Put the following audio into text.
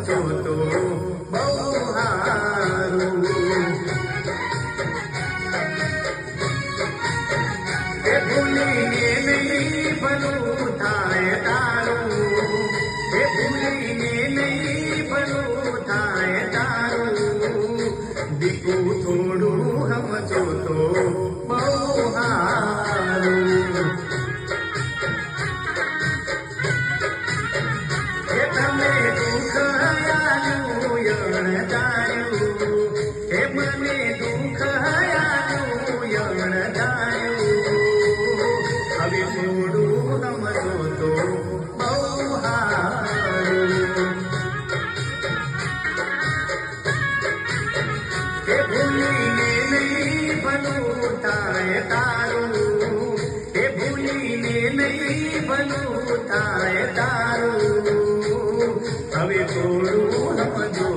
સમજો તો બહુ હારું એ ભૂલીને નહીં ભલું થાય તારું એ ભૂલીને નહીં ભલું થાય તારું દીકુ થોડું સમજો તો બહુ હારું એ તમે દુઃખ આલ્યું યણદાયું એ મને દુઃખ આલ્યું યણદાયું હવે થોડું સમજો તો બહુ હારું એ ભૂલીને નહીં ભલું થાય તારું એ ભૂલીને નહીં ભલું થાય તારું હવે થોડું સમજો